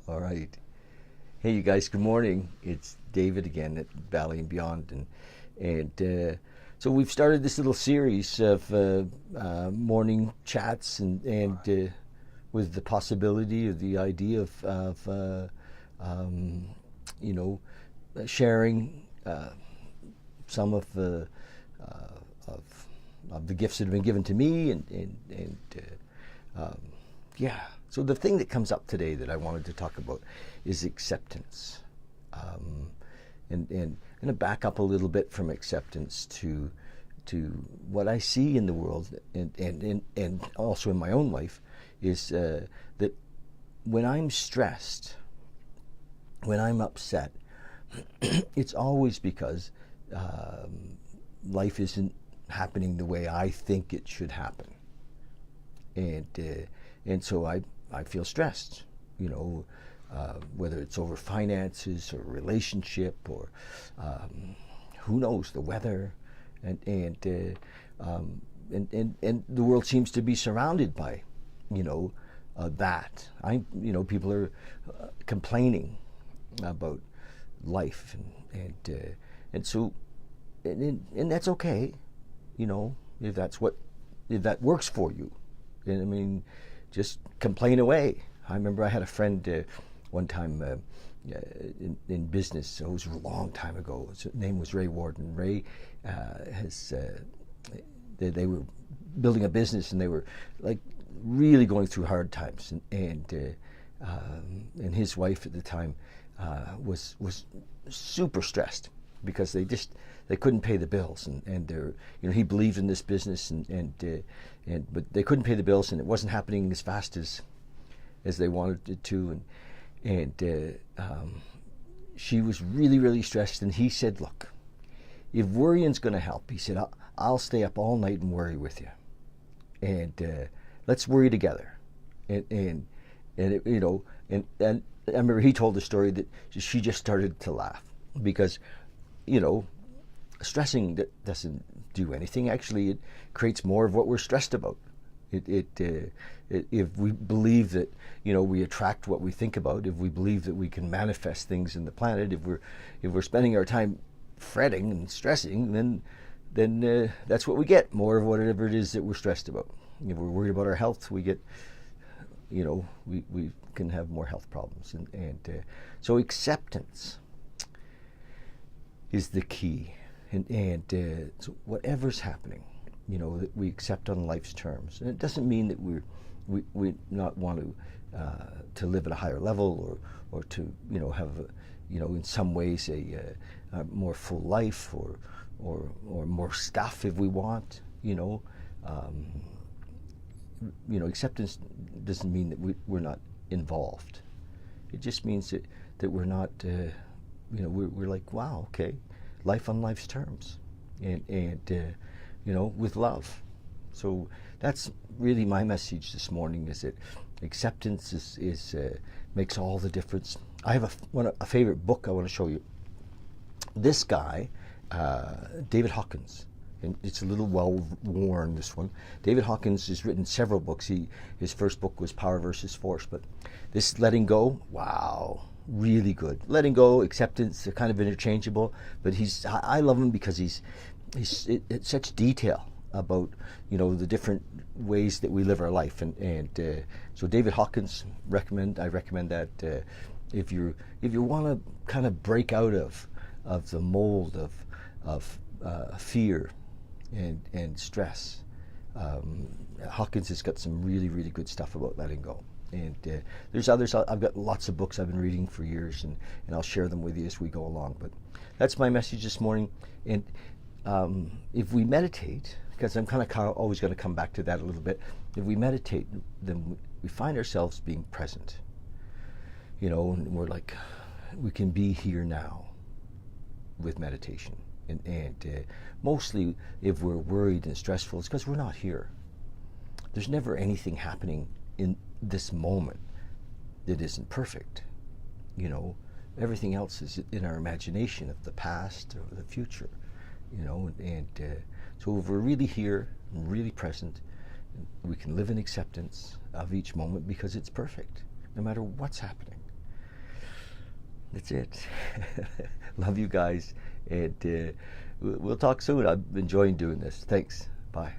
All right. Hey, you guys. Good morning. It's David again at Valley and Beyond, and so we've started this little series of morning chats, and with the possibility of the idea of you know sharing some of of the gifts that have been given to me, and yeah. So the thing that comes up today that I wanted to talk about is acceptance. And I'm going to back up a little bit from acceptance to what I see in the world and also in my own life is that when I'm stressed, when I'm upset, it's always because life isn't happening the way I think it should happen. And so I feel stressed, whether it's over finances or relationship or who knows, the weather, and the world seems to be surrounded by, that. People are complaining about life, and so that's okay, if that works for you. And I mean, just complain away. I remember I had a friend one time in business. It was a long time ago. His name was Ray Warden. Ray they were building a business, and they were like really going through hard times. And his wife at the time was super stressed because they couldn't pay the bills, and they're, he believed in this business, but they couldn't pay the bills, and it wasn't happening as fast as they wanted it to, and she was really, really stressed. And he said, "Look, if worrying's going to help," he said, I'll stay up all night and worry with you, and let's worry together." And I remember he told the story that she just started to laugh because, stressing that doesn't do anything. Actually, it creates more of what we're stressed about. If we believe that we attract what we think about, if we believe that we can manifest things in the planet, if we're spending our time fretting and stressing, then that's what we get, more of whatever it is that we're stressed about. If we're worried about our health, we get we can have more health problems, and so acceptance is the key. And so whatever's happening, that we accept on life's terms. And it doesn't mean that we not want to live at a higher level or to have in some ways a more full life or more stuff if we want. Acceptance doesn't mean that we're not involved. It just means that we're not. We're like, wow, okay. Life on life's terms, and with love. So that's really my message this morning: is that acceptance is makes all the difference. I have a favorite book I want to show you. This guy, David Hawkins, and it's a little well-worn, this one. David Hawkins has written several books. His first book was Power versus Force, but this Letting Go, wow. Really good. Letting go, acceptance, they're kind of interchangeable, but I love him because he's it's such detail about the different ways that we live our life, and so David Hawkins, I recommend that if you want to kind of break out of the mold of fear and stress. Hawkins has got some really, really good stuff about letting go. And there's others. I've got lots of books I've been reading for years, and I'll share them with you as we go along. But that's my message this morning. And if we meditate, because I'm kind of always going to come back to that a little bit, if we meditate, then we find ourselves being present. And we're like, we can be here now with meditation. And mostly if we're worried and stressful, it's because we're not here. There's never anything happening in this moment that isn't perfect. Everything else is in our imagination of the past or the future. And so if we're really here and really present, we can live in acceptance of each moment because it's perfect, no matter what's happening. That's it. Love you guys, and we'll talk soon. I'm enjoying doing this. Thanks. Bye.